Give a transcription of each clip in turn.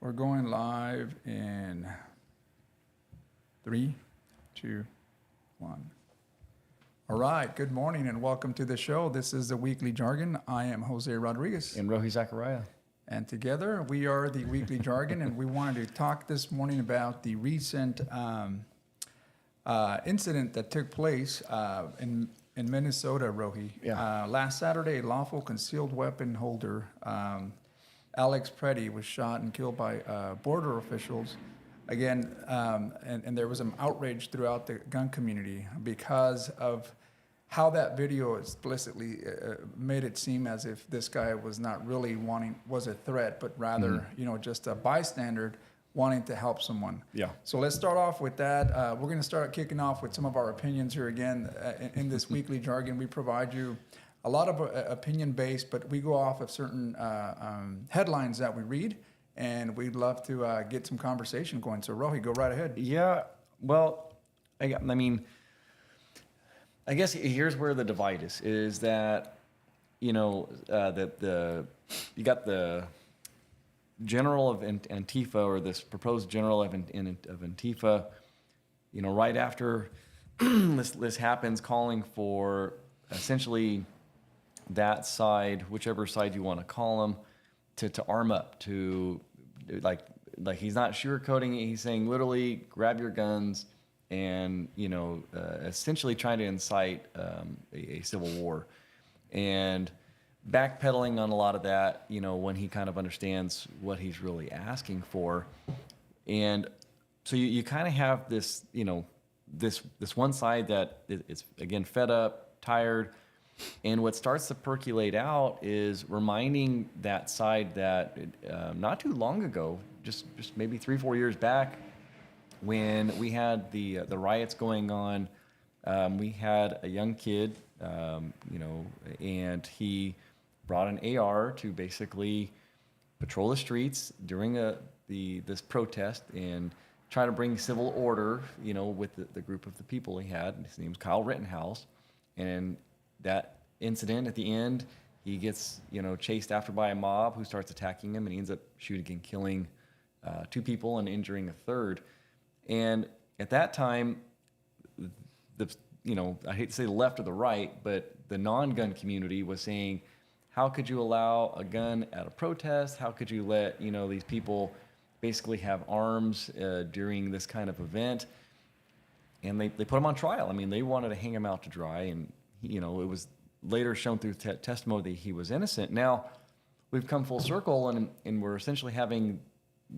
We're going live in 3, 2, 1. All right. Good morning and welcome to the show. This is the Weekly Jargon. I am Jose Rodriguez. And Rohi Zachariah. And together we are the Weekly Jargon, and we wanted to talk this morning about the recent incident that took place in Minnesota, Rohi. Yeah. Last Saturday, a lawful concealed weapon holder, Alex Preddy, was shot and killed by border officials. Again, and there was some outrage throughout the gun community because of how that video explicitly made it seem as if this guy was not really was a threat, but rather, just a bystander wanting to help someone. Yeah. So let's start off with that. We're going to start kicking off with some of our opinions here again. In this Weekly Jargon, we provide you a lot of opinion-based, but we go off of certain headlines that we read, and we'd love to get some conversation going. So, Rohi, go right ahead. Yeah, well, I guess here's where the divide is that, you got the general of Antifa, or this proposed general of Antifa, right after this happens, calling for essentially that side, whichever side you want to call them, to arm up, to like he's not sugarcoating it. He's saying literally grab your guns and, essentially trying to incite a civil war, and backpedaling on a lot of that, when he kind of understands what he's really asking for. And so you kind of have this, this one side that is, again, fed up, tired. And what starts to percolate out is reminding that side that not too long ago, just maybe 3-4 years back, when we had the riots going on, we had a young kid, and he brought an AR to basically patrol the streets during this protest and try to bring civil order, with the group of the people he had. His name's Kyle Rittenhouse, and that incident at the end, he gets chased after by a mob who starts attacking him, and he ends up shooting and killing 2 people and injuring a third. And at that time, I hate to say the left or the right, but the non-gun community was saying, how could you allow a gun at a protest? How could you let these people basically have arms during this kind of event? And they put him on trial. I mean, they wanted to hang him out to dry, and it was later shown through testimony that he was innocent. Now we've come full circle, and we're essentially having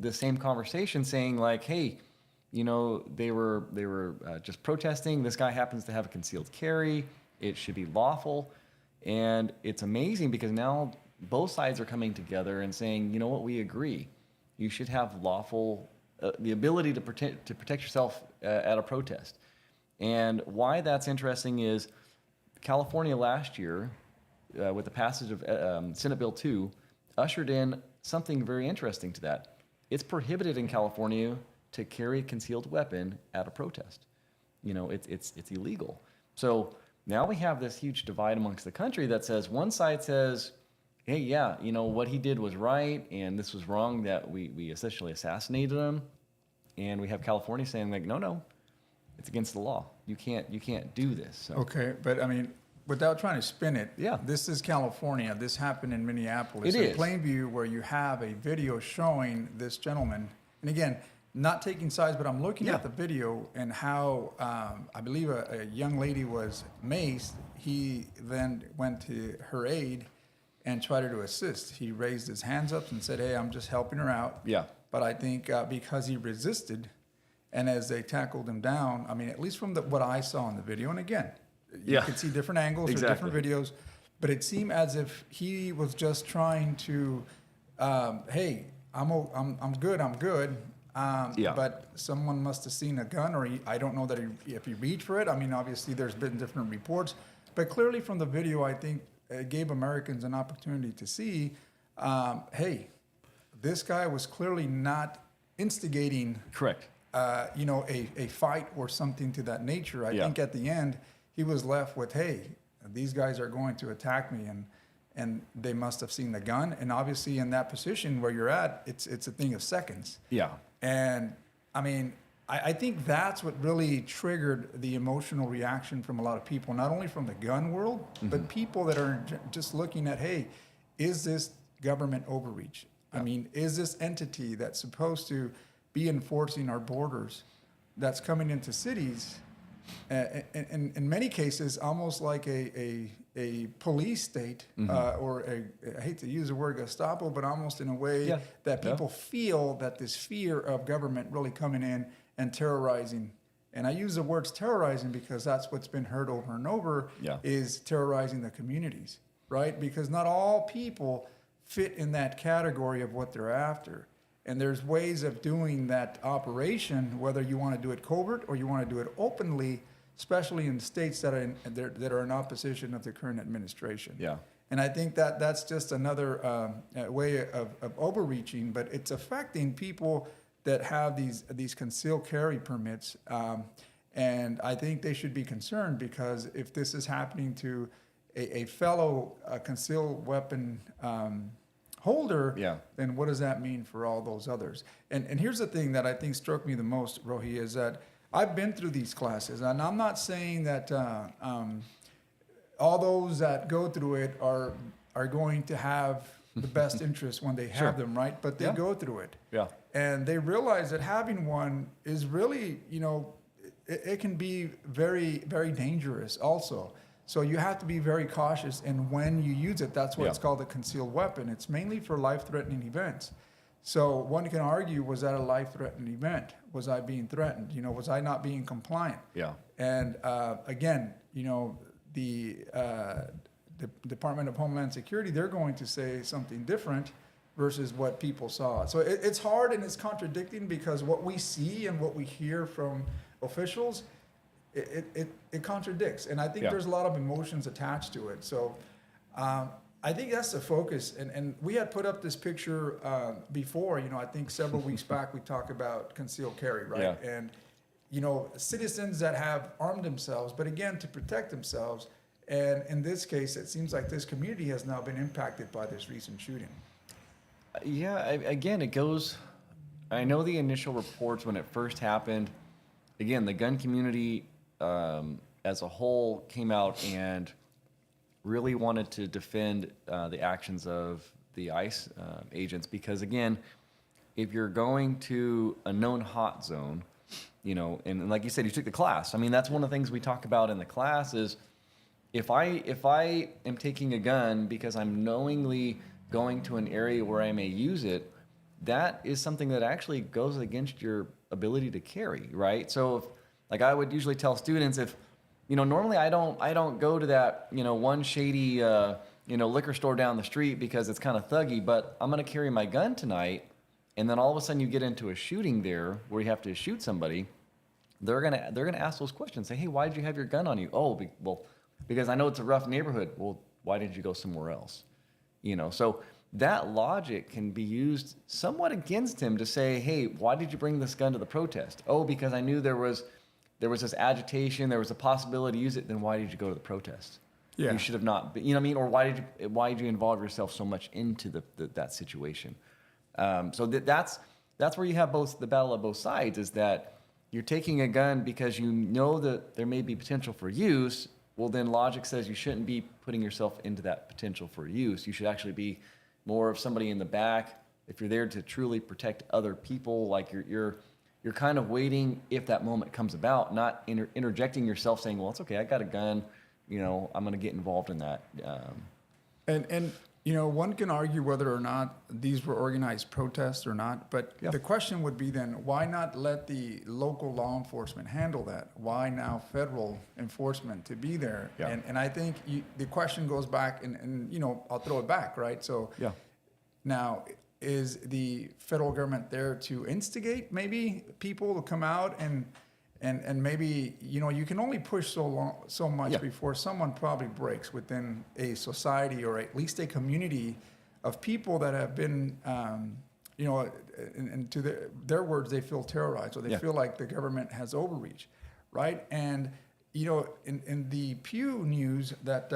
the same conversation, saying like, hey, they were just protesting. This guy happens to have a concealed carry. It should be lawful. And it's amazing because now both sides are coming together and saying, you know what, we agree. You should have lawful, the ability to protect yourself at a protest. And why that's interesting is California last year, with the passage of Senate Bill 2, ushered in something very interesting to that. It's prohibited in California to carry a concealed weapon at a protest. It's illegal. So now we have this huge divide amongst the country that says, one side says, hey, yeah, what he did was right, and this was wrong that we essentially assassinated him. And we have California saying like, no, it's against the law. You can't do this. So. Okay, but I mean, without trying to spin it, yeah, this is California. This happened in Minneapolis. It is. Plainview, where you have a video showing this gentleman. And again, not taking sides, but I'm looking at the video and how I believe a young lady was maced. He then went to her aid and tried to assist. He raised his hands up and said, hey, I'm just helping her out. Yeah. But I think because he resisted, and as they tackled him down, I mean, at least from what I saw in the video, and again, you could see different angles or different videos, but it seemed as if he was just trying to, hey, I'm good. But someone must have seen a gun, or I don't know that if he reached for it. I mean, obviously there's been different reports, but clearly from the video, I think it gave Americans an opportunity to see, hey, this guy was clearly not instigating. Correct. A fight or something to that nature. I think at the end he was left with, hey, these guys are going to attack me, and they must have seen the gun. And obviously, in that position where you're at, it's a thing of seconds. Yeah. And I mean, I think that's what really triggered the emotional reaction from a lot of people, not only from the gun world, but people that are just looking at, hey, is this government overreach? I mean, is this entity that's supposed to be enforcing our borders that's coming into cities, in many cases, almost like a police state, or I hate to use the word Gestapo, but almost in a way that people feel that this fear of government really coming in and terrorizing. And I use the words terrorizing because that's what's been heard over and over, is terrorizing the communities, right? Because not all people fit in that category of what they're after. And there's ways of doing that operation, whether you want to do it covert or you want to do it openly, especially in states that are in opposition of the current administration. Yeah. And I think that that's just another way of overreaching, but it's affecting people that have these concealed carry permits. And I think they should be concerned, because if this is happening to a fellow concealed weapon holder, then what does that mean for all those others? And here's the thing that I think struck me the most, Rohi, is that I've been through these classes, and I'm not saying that all those that go through it are going to have the best interest when they have them, right? But they go through it. Yeah. And they realize that having one is really, it can be very, very dangerous also. So you have to be very cautious, and when you use it, that's why it's called a concealed weapon. It's mainly for life-threatening events. So one can argue, was that a life-threatening event? Was I being threatened? Was I not being compliant? Yeah. And again, the Department of Homeland Security, they're going to say something different versus what people saw. So it's hard and it's contradicting, because what we see and what we hear from officials, it contradicts. And I think there's a lot of emotions attached to it. So I think that's the focus. And we had put up this picture before, I think several weeks back, we talked about concealed carry, right? Yeah. And, citizens that have armed themselves, but again, to protect themselves. And in this case, it seems like this community has now been impacted by this recent shooting. Yeah, again, it goes, I know the initial reports when it first happened, again, the gun community as a whole came out and really wanted to defend the actions of the ICE agents, because again, if you're going to a known hot zone, and like you said, you took the class. I mean, that's one of the things we talk about in the class is, if I am taking a gun because I'm knowingly going to an area where I may use it, that is something that actually goes against your ability to carry, right? So, like I would usually tell students, if normally I don't go to that one shady liquor store down the street because it's kind of thuggy, but I'm going to carry my gun tonight, and then all of a sudden you get into a shooting there where you have to shoot somebody, they're gonna ask those questions. Say, hey, why did you have your gun on you? Oh, well, because I know it's a rough neighborhood. Well, why did you go somewhere else? So that logic can be used somewhat against him to say, hey, why did you bring this gun to the protest? Oh, because I knew there was this agitation, there was a possibility to use it. Then why did you go to the protest? Yeah. You should have not been, Or why did you involve yourself so much into that situation? So that's where you have the battle of both sides, is that you're taking a gun because you know that there may be potential for use. Well, then logic says you shouldn't be putting yourself into that potential for use. You should actually be more of somebody in the back. If you're there to truly protect other people, like you're kind of waiting if that moment comes about, not interjecting yourself saying, well, it's okay, I got a gun, I'm going to get involved in that. And one can argue whether or not these were organized protests or not, but the question would be then, why not let the local law enforcement handle that? Why now federal enforcement to be there? Yeah. And I think the question goes back, and I'll throw it back, right? So now, is the federal government there to instigate maybe people to come out and maybe, you can only push so much before someone probably breaks within a society, or at least a community of people that have been, and to their words, they feel terrorized, or they feel like the government has overreach, right? And, in the Pew News, that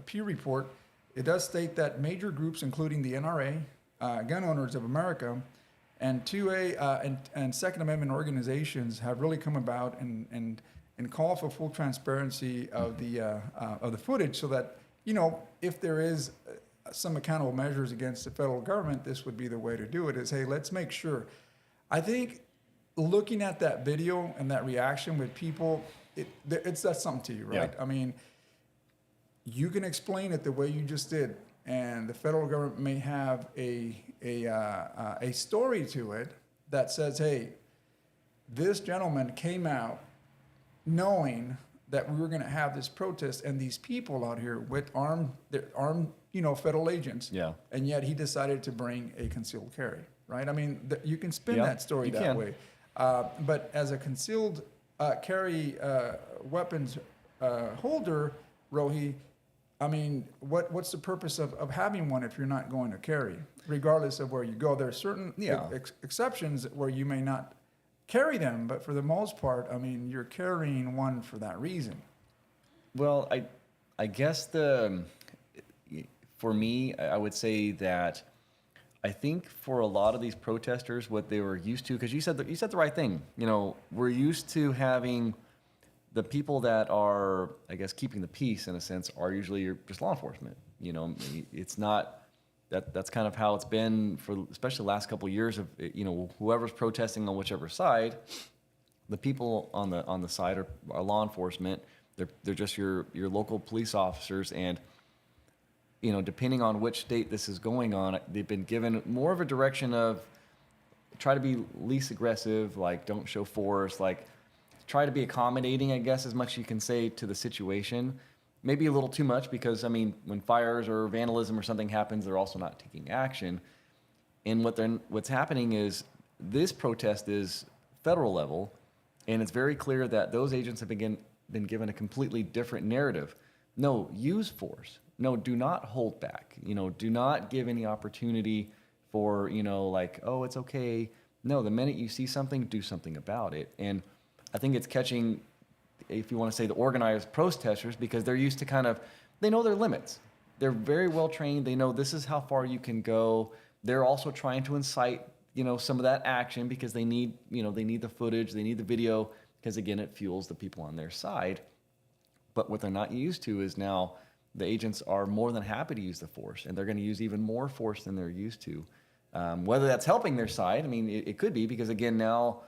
Pew report, it does state that major groups, including the NRA, Gun Owners of America, and 2A and Second Amendment organizations have really come about and call for full transparency of the footage, so that, you know, if there is some accountable measures against the federal government, this would be the way to do it. Is, hey, let's make sure. I think looking at that video and that reaction with people, it does something to you, right? Yeah. I mean, you can explain it the way you just did, and the federal government may have a story to it that says, hey, this gentleman came out knowing that we were going to have this protest and these people out here with armed, you know, federal agents. Yeah. And yet he decided to bring a concealed carry, right? I mean, you can spin Yeah, that story you that can. way. But as a concealed carry weapons holder, Rohi, I mean, what's the purpose of having one if you're not going to carry, regardless of where you go? There are certain exceptions where you may not carry them, but for the most part, I mean, you're carrying one for that reason. Well, I guess for me, I would say that I think for a lot of these protesters, what they were used to, because you said the right thing. You know, we're used to having the people that are, I guess, keeping the peace in a sense are usually just law enforcement. You know, it's not that's kind of how it's been for especially the last couple of years of, you know, whoever's protesting on whichever side, the people on the side are law enforcement. They're just your local police officers, and you know, depending on which state this is going on, they've been given more of a direction of try to be least aggressive, like don't show force, like try to be accommodating, I guess, as much as you can say to the situation. Maybe a little too much, because, I mean, when fires or vandalism or something happens, they're also not taking action. And what's happening is this protest is federal level, and it's very clear that those agents have been given a completely different narrative. No, use force. No, do not hold back. You know, do not give any opportunity for, you know, like, oh, it's okay. No, the minute you see something, do something about it. And I think it's catching, if you want to say, the organized protesters, because they're used to they know their limits. They're very well trained. They know this is how far you can go. They're also trying to incite, you know, some of that action, because they need the footage, they need the video, because again, it fuels the people on their side. But what they're not used to is now the agents are more than happy to use the force, and they're going to use even more force than they're used to. Whether that's helping their side, I mean, it could be, because again, now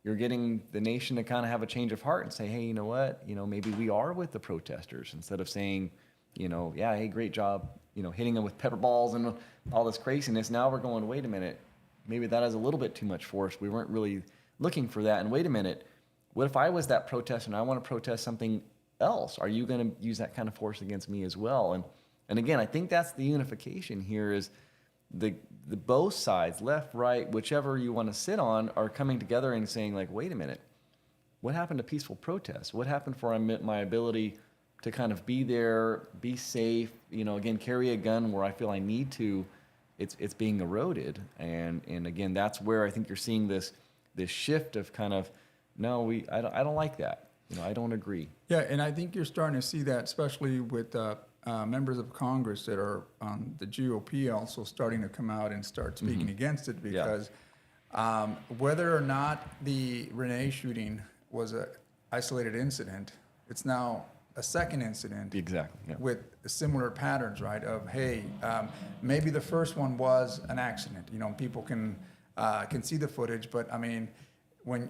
you're getting the nation to kind of have a change of heart and say, hey, you know what, you know, maybe we are with the protesters, instead of saying, you know, yeah, hey, great job, you know, hitting them with pepper balls and all this craziness. Now we're going, wait a minute, maybe that is a little bit too much force. We weren't really looking for that. And wait a minute, what if I was that protester and I want to protest something else? Are you going to use that kind of force against me as well? And again, I think that's the unification here, is the both sides, left, right, whichever you want to sit on, are coming together and saying, like, wait a minute, what happened to peaceful protests? What happened for my ability to kind of be there, be safe, you know, again, carry a gun where I feel I need to? It's being eroded. And again, that's where I think you're seeing this shift of kind of, no, I don't like that. You know, I don't agree. Yeah, and I think you're starting to see that, especially with members of Congress that are on the GOP also starting to come out and start speaking against it, because whether or not the Renee shooting was an isolated incident, it's now a second incident. Exactly. Yeah. With similar patterns, right? Of, hey, maybe the first one was an accident. You know, people can see the footage, but I mean, when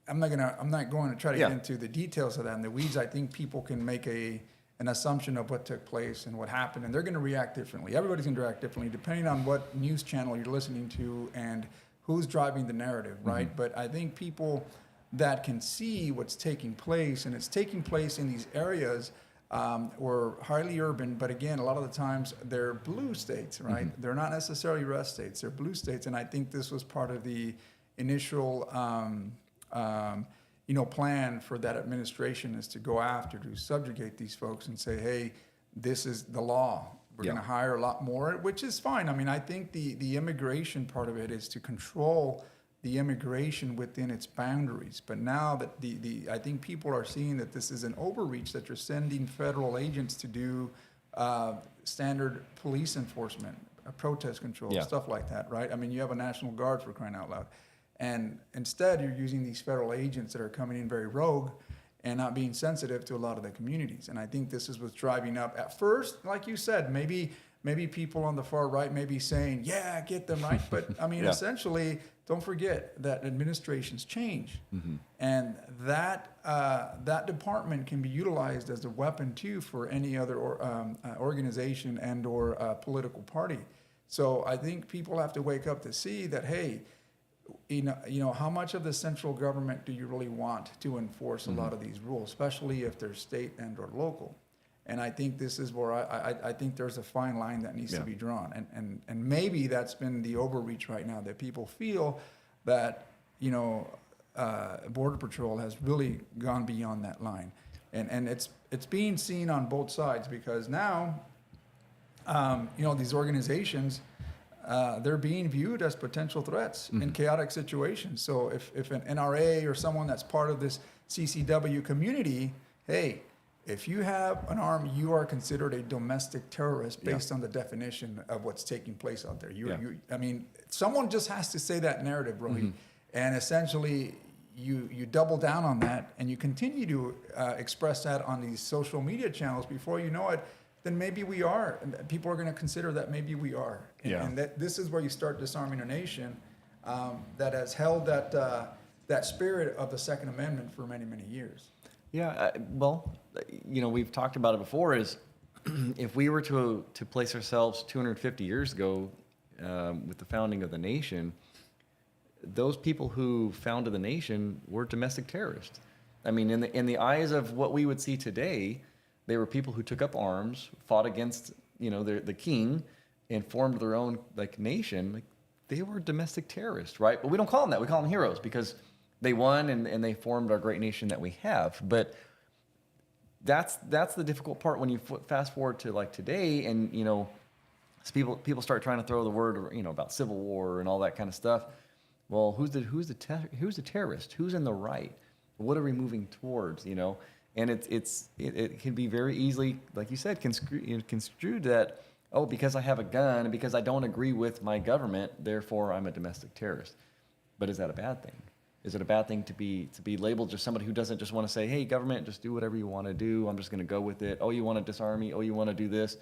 I'm not going to try to get into the details of that in the weeds. I think people can make an assumption of what took place and what happened, and they're going to react differently. Everybody's going to react differently depending on what news channel you're listening to and who's driving the narrative, right? But I think people that can see what's taking place, and it's taking place in these areas were highly urban, but again, a lot of the times they're blue states, right? They're not necessarily red states, they're blue states, and I think this was part of the initial plan for that administration, is to go after, to subjugate these folks and say, hey, this is the law. We're going to hire a lot more, which is fine. I mean, I think the immigration part of it is to control the immigration within its boundaries. But now that I think people are seeing that this is an overreach, that you're sending federal agents to do standard police enforcement, protest control, stuff like that, right? I mean, you have a National Guard, for crying out loud. And instead, you're using these federal agents that are coming in very rogue and not being sensitive to a lot of the communities. And I think this is what's driving up. At first, like you said, maybe people on the far right may be saying, yeah, get them right. But I mean, essentially, don't forget that administrations change. And that department can be utilized as a weapon too for any other organization and or political party. So I think people have to wake up to see that, hey, you know, how much of the central government do you really want to enforce a lot of these rules, especially if they're state and or local? And I think this is where I think there's a fine line that needs to be drawn. And maybe that's been the overreach right now, that people feel that, you know, Border Patrol has really gone beyond that line. And it's being seen on both sides, because now, you know, these organizations, they're being viewed as potential threats in chaotic situations. So if an NRA or someone that's part of this CCW community, hey, if you have an arm, you are considered a domestic terrorist based on the definition of what's taking place out there. I mean, someone just has to say that narrative, Rohi, and essentially you double down on that, and you continue to express that on these social media channels. Before you know it, then maybe we are. People are going to consider that maybe we are. And that this is where you start disarming a nation that has held that spirit of the Second Amendment for many, many years. Yeah, well, you know, we've talked about it before, is if we were to place ourselves 250 years ago with the founding of the nation, those people who founded the nation were domestic terrorists. I mean, in the eyes of what we would see today, they were people who took up arms, fought against, you know, the king, and formed their own like nation. Like, they were domestic terrorists, right? But we don't call them that. We call them heroes because they won and they formed our great nation that we have. But that's the difficult part when you fast forward to like today, and you know, people start trying to throw the word, you know, about civil war and all that kind of stuff. Well, who's the terrorist? Who's in the right? What are we moving towards? You know, and it can be very easily, like you said, construed that, oh, because I have a gun and because I don't agree with my government, therefore I'm a domestic terrorist. But is that a bad thing? Is it a bad thing to be labeled just somebody who doesn't just want to say, hey, government, just do whatever you want to do. I'm just going to go with it. Oh, you want to disarm me? Oh, you want to do this?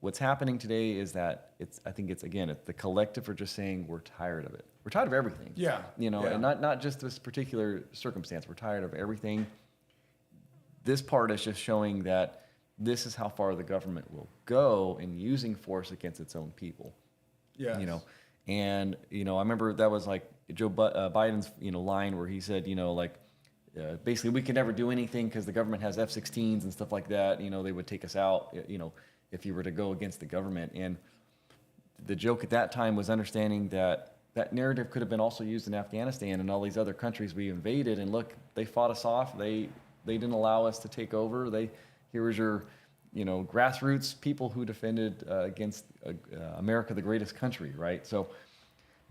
What's happening today is that I think it's the collective are just saying we're tired of it. We're tired of everything. Yeah. You know, and not just this particular circumstance. We're tired of everything. This part is just showing that this is how far the government will go in using force against its own people. Yeah. You know, and you know, I remember that was like Joe Biden's, you know, line where he said, you know, like basically we can never do anything because the government has F-16s and stuff like that. You know, they would take us out, you know, if you were to go against the government. And the joke at that time was understanding that that narrative could have been also used in Afghanistan and all these other countries we invaded. And look, they fought us off. They didn't allow us to take over. Here was your, you know, grassroots people who defended against America, the greatest country, right? So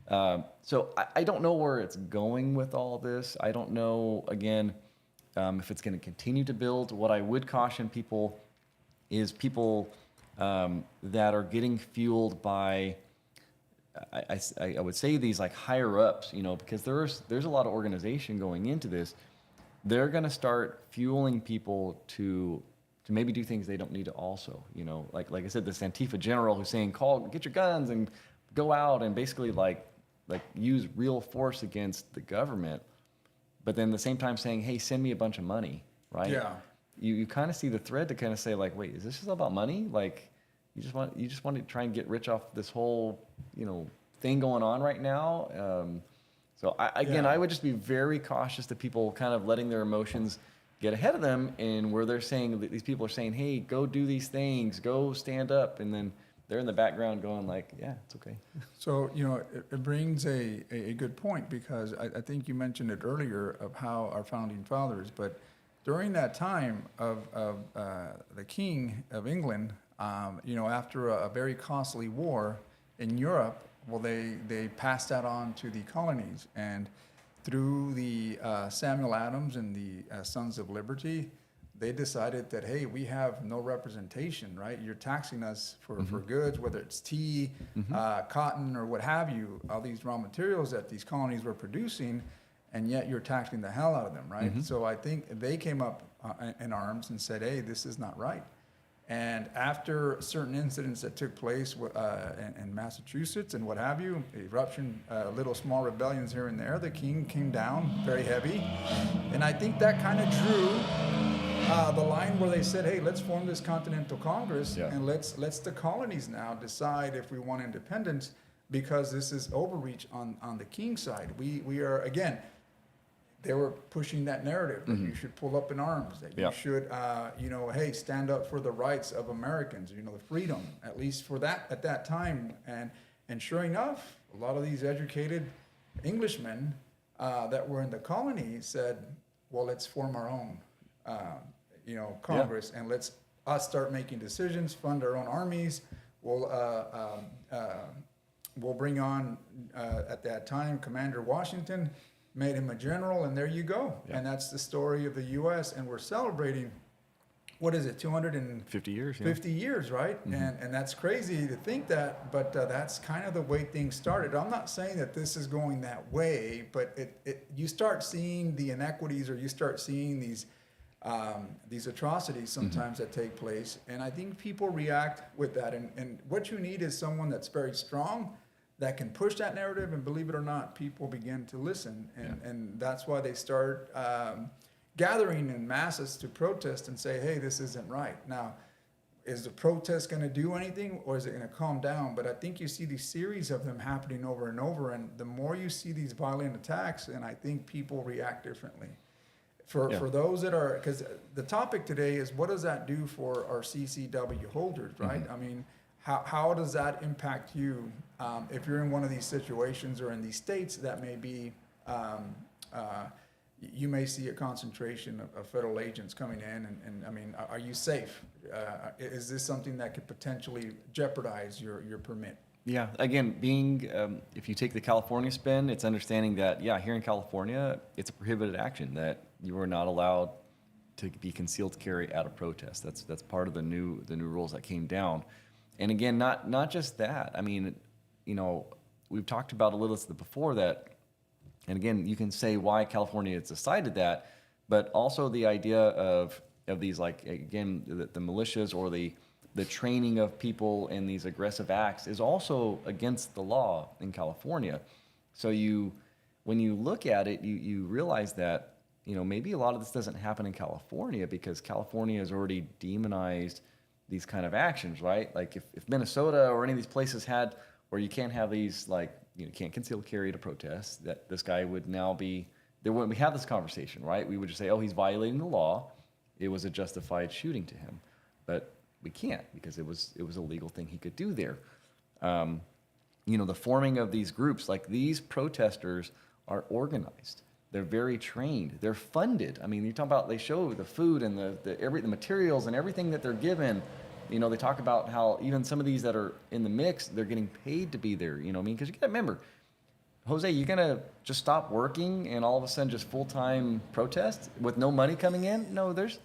I don't know where it's going with all this. I don't know, again, if it's going to continue to build. What I would caution people is people that are getting fueled by, I would say these like higher ups, you know, because there's a lot of organization going into this. They're going to start fueling people to maybe do things they don't need to also, you know, like I said, this Antifa general who's saying, get your guns and go out and basically like use real force against the government, but then at the same time saying, hey, send me a bunch of money, right? Yeah. You kind of see the thread to kind of say like, wait, is this just about money? Like you just want to try and get rich off this whole, you know, thing going on right now. So I would just be very cautious to people kind of letting their emotions get ahead of them, and where they're saying, these people are saying, hey, go do these things, go stand up, and then they're in the background going like, yeah, it's okay. So, you know, it brings a good point, because I think you mentioned it earlier of how our founding fathers, but during that time of the King of England, you know, after a very costly war in Europe, well, they passed that on to the colonies, and through the Samuel Adams and the Sons of Liberty, they decided that, hey, we have no representation, right? You're taxing us for goods, whether it's tea, cotton, or what have you, all these raw materials that these colonies were producing, and yet you're taxing the hell out of them, right? So I think they came up in arms and said, hey, this is not right. And after certain incidents that took place in Massachusetts and what have you, eruption, little small rebellions here and there, the king came down very heavy. And I think that kind of drew the line where they said, hey, let's form this Continental Congress and let's the colonies now decide if we want independence, because this is overreach on the king's side. We are, again, they were pushing that narrative that you should pull up in arms, that you should, hey, stand up for the rights of Americans, the freedom, at least for that at that time. And sure enough, a lot of these educated Englishmen that were in the colony said, well, let's form our own, Congress, and let's start making decisions, fund our own armies. We'll bring on, at that time, Commander Washington, made him a general, and there you go. And that's the story of the U.S. And we're celebrating, what is it, 250 years? 50 years, right? And that's crazy to think that, but that's kind of the way things started. I'm not saying that this is going that way, but you start seeing the inequities, or you start seeing these atrocities sometimes that take place, and I think people react with that. And what you need is someone that's very strong, that can push that narrative, and believe it or not, people begin to listen. And that's why they start gathering in masses to protest and say, hey, this isn't right. Now, is the protest going to do anything, or is it going to calm down? But I think you see these series of them happening over and over, and the more you see these violent attacks, and I think people react differently. For those that are, because the topic today is, what does that do for our CCW holders, right? I mean, how does that impact you if you're in one of these situations, or in these states that may be, you may see a concentration of federal agents coming in, and I mean, are you safe? Is this something that could potentially jeopardize your permit? Yeah, again, being, if you take the California spin, it's understanding that, here in California, it's a prohibited action, that you are not allowed to be concealed carry at a protest. That's part of the new rules that came down. And again, not just that. I mean, we've talked about a little before that, and again, you can say why California has decided that, but also the idea of these, like, again, the militias, or the training of people in these aggressive acts is also against the law in California. So when you look at it, you realize that, maybe a lot of this doesn't happen in California because California has already demonized these kind of actions, right? Like if Minnesota or any of these places had, where you can't have these, like, you can't conceal carry at a protest, that this guy would now be, there wouldn't we have this conversation, right? We would just say, oh, he's violating the law. It was a justified shooting to him. But we can't, because it was a legal thing he could do there. The forming of these groups, like, these protesters are organized. They're very trained. They're funded. I mean, you talk about, they show the food and the materials and everything that they're given. They talk about how even some of these that are in the mix, they're getting paid to be there. Because you got to remember, Jose, you're gonna just stop working and all of a sudden just full-time protest with no money coming in? No, there's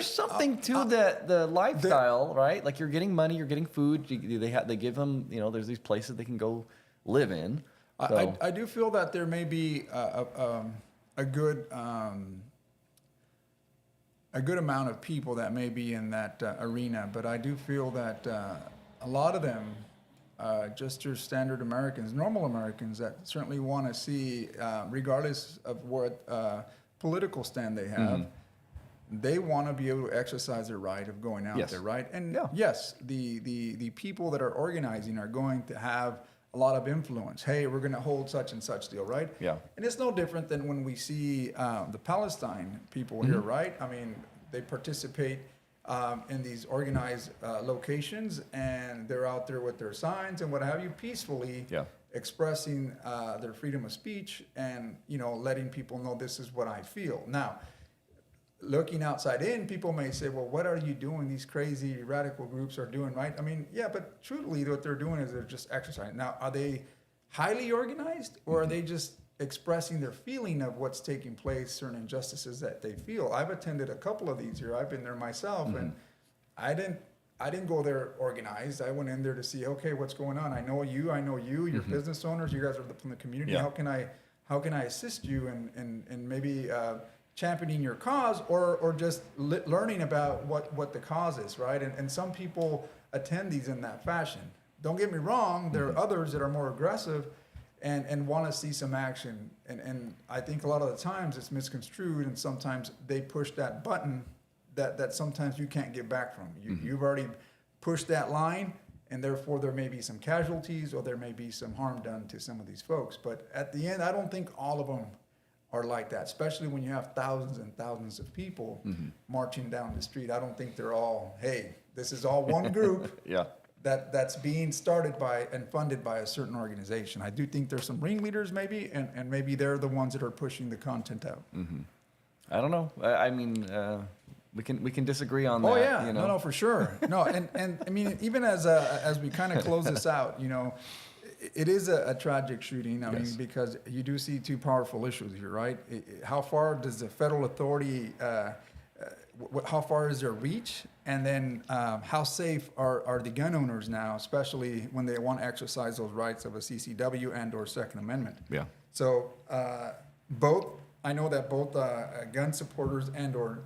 something to the lifestyle, right? Like, you're getting money, you're getting food. They give them, there's these places they can go live in. So. I do feel that there may be a good amount of people that may be in that arena, but I do feel that a lot of them, just your standard Americans, normal Americans, that certainly want to see, regardless of what political stand they have, they want to be able to exercise their right of going out there, right? And yes, the people that are organizing are going to have a lot of influence. Hey, we're going to hold such and such deal, right? Yeah. And it's no different than when we see the Palestine people here, right? I mean, they participate in these organized locations, and they're out there with their signs and what have you, peacefully expressing their freedom of speech, and letting people know, this is what I feel. Now, looking outside in, people may say, well, what are you doing? These crazy radical groups are doing, right? I mean, yeah, but truly what they're doing is they're just exercising. Now, are they highly organized, or are they just expressing their feeling of what's taking place, certain injustices that they feel. I've attended a couple of these here. I've been there myself, and I didn't go there organized. I went in there to see, okay, what's going on? I know you, you're business owners, you guys are from the community. Yeah. How can I assist you in maybe championing your cause, or just learning about what the cause is, right? And some people attend these in that fashion. Don't get me wrong, there are others that are more aggressive and want to see some action. And I think a lot of the times it's misconstrued, and sometimes they push that button that sometimes you can't get back from. You've already pushed that line, and therefore there may be some casualties, or there may be some harm done to some of these folks. But at the end, I don't think all of them are like that, especially when you have thousands and thousands of people marching down the street. I don't think they're all, hey, this is all one group that's being started by and funded by a certain organization. I do think there's some ringleaders maybe, and maybe they're the ones that are pushing the content out. I don't know. I mean, we can disagree on that. Oh yeah, you know? no, for sure. No, and I mean, even as we kind of close this out, you know, it is a tragic shooting. I mean, because you do see two powerful issues here, right? How far does the federal authority, how far is their reach? And then how safe are the gun owners now, especially when they want to exercise those rights of a CCW and or Second Amendment? Yeah. So I know that both gun supporters and or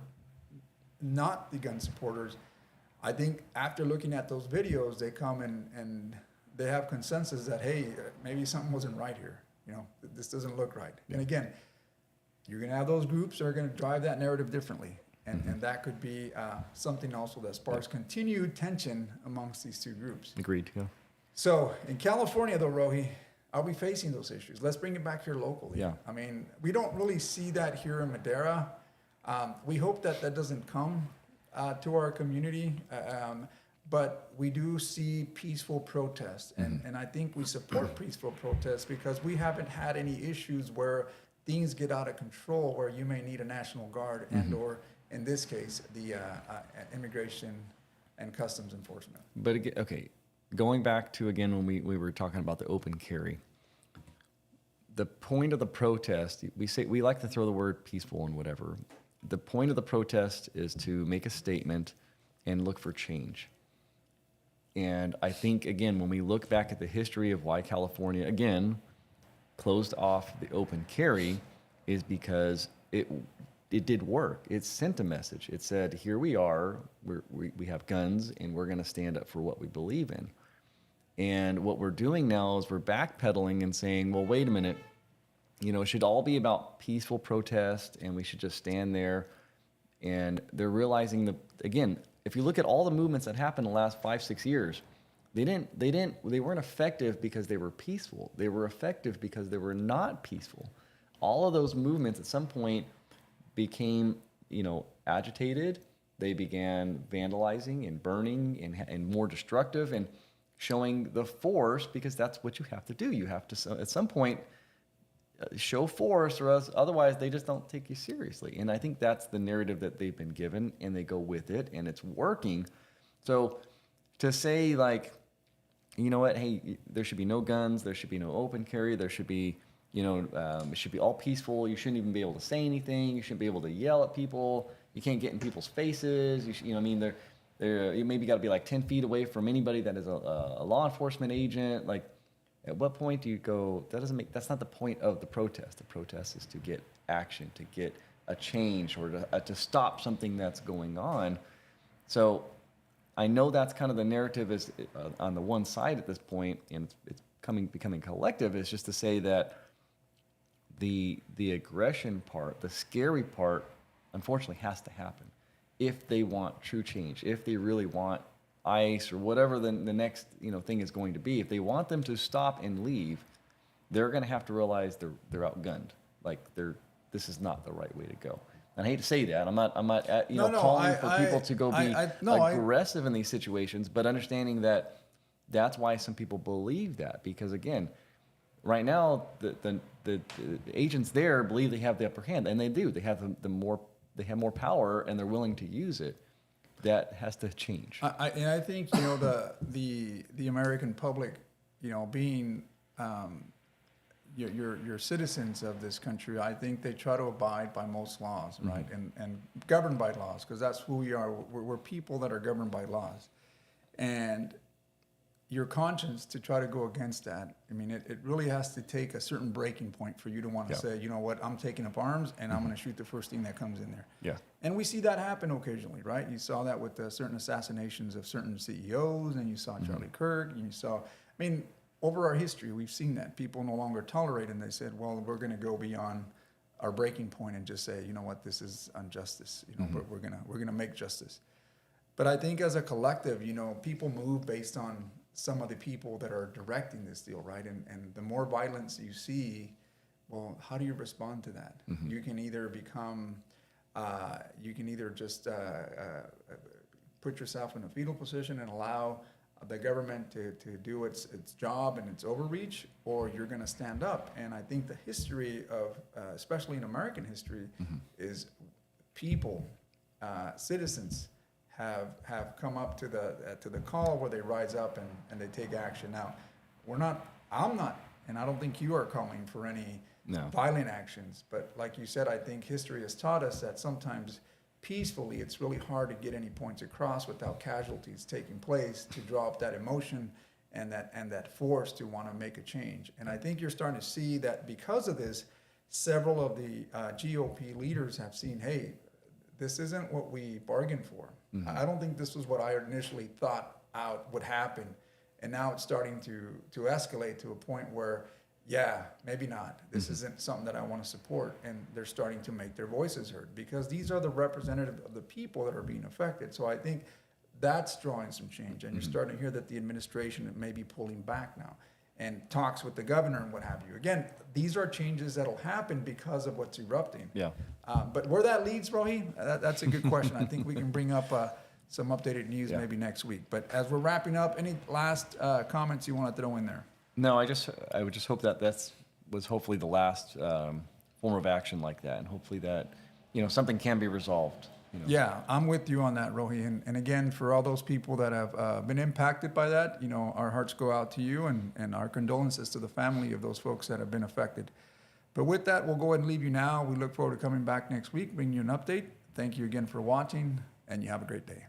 not the gun supporters, I think after looking at those videos, they come and they have consensus that, hey, maybe something wasn't right here. You know, this doesn't look right. Yeah. And again, you're going to have those groups that are going to drive that narrative differently. And that could be something also that sparks continued tension amongst these two groups. Agreed, yeah. So in California, though, Rohi, are we facing those issues? Let's bring it back here locally. Yeah. I mean, we don't really see that here in Madera. We hope that doesn't come to our community, but we do see peaceful protests, and I think we support peaceful protests because we haven't had any issues where things get out of control, where you may need a National Guard and or, in this case, the Immigration and Customs Enforcement. But again, okay, going back to, again, when we were talking about the open carry, the point of the protest, we like to throw the word peaceful and whatever. The point of the protest is to make a statement and look for change. And I think, again, when we look back at the history of why California, again, closed off the open carry, is because it did work. It sent a message. It said, here we are, we have guns, and we're going to stand up for what we believe in. And what we're doing now is we're backpedaling and saying, well, wait a minute, you know, it should all be about peaceful protest, and we should just stand there. And they're realizing that, again, if you look at all the movements that happened in the last 5-6 years, they weren't effective because they were peaceful. They were effective because they were not peaceful. All of those movements at some point became, you know, agitated. They began vandalizing and burning and more destructive and showing the force, because that's what you have to do. You have to, at some point, show force, or else otherwise they just don't take you seriously. And I think that's the narrative that they've been given, and they go with it, and it's working. So to say, like, you know what, hey, there should be no guns, there should be no open carry, there should be, you know, it should be all peaceful, you shouldn't even be able to say anything, you shouldn't be able to yell at people, you can't get in people's faces, you know what I mean, you maybe got to be like 10 feet away from anybody that is a law enforcement agent. Like, at what point do you go, that's not the point of the protest. The protest is to get action, to get a change, or to stop something that's going on. So I know that's kind of the narrative is on the one side at this point, and it's becoming collective, is just to say that the aggression part, the scary part, unfortunately has to happen if they want true change, if they really want ICE or whatever the next thing is going to be. If they want them to stop and leave, they're going to have to realize they're outgunned. Like, this is not the right way to go. And I hate to say that. I'm not calling for people to go be aggressive in these situations, but understanding that that's why some people believe that, because again, right now the agents there believe they have the upper hand, and they do. They have they have more power, and they're willing to use it. That has to change. I think the American public, being your citizens of this country, I think they try to abide by most laws, right? And governed by laws, because that's who we are. We're people that are governed by laws. And your conscience to try to go against that, I mean, it really has to take a certain breaking point for you to want to say, you know what, I'm taking up arms and I'm going to shoot the first thing that comes in there. Yeah. And we see that happen occasionally, right? You saw that with certain assassinations of certain CEOs, and you saw Charlie Kirk, and you saw, I mean, over our history, we've seen that people no longer tolerate, and they said, well, we're going to go beyond our breaking point and just say, you know what, this is injustice, you know, but we're gonna make justice. But I think as a collective, you know, people move based on some of the people that are directing this deal, right? And the more violence you see, well, how do you respond to that? You can either become, you can either just put yourself in a fetal position and allow the government to do its job and its overreach, or you're going to stand up. And I think the history of, especially in American history, is people, citizens, have come up to the call where they rise up and they take action. Now, I'm not, and I don't think you are calling for any violent actions, but like you said, I think history has taught us that sometimes peacefully it's really hard to get any points across without casualties taking place to draw up that emotion and that force to want to make a change. And I think you're starting to see that because of this, several of the GOP leaders have seen, hey, this isn't what we bargained for. I don't think this was what I initially thought out would happen. And now it's starting to escalate to a point where, yeah, maybe not. This isn't something that I want to support. And they're starting to make their voices heard because these are the representatives of the people that are being affected. So I think that's drawing some change. And you're starting to hear that the administration may be pulling back now and talks with the governor and what have you. Again, these are changes that'll happen because of what's erupting. Yeah. But where that leads, Rohi, that's a good question. I think we can bring up some updated news maybe next week. But as we're wrapping up, any last comments you want to throw in there? No, I would just hope that was hopefully the last form of action like that, and hopefully that, you know, something can be resolved. You know. Yeah, I'm with you on that, Rohi. And again, for all those people that have been impacted by that, you know, our hearts go out to you and our condolences to the family of those folks that have been affected. But with that, we'll go ahead and leave you now. We look forward to coming back next week, bringing you an update. Thank you again for watching, and you have a great day.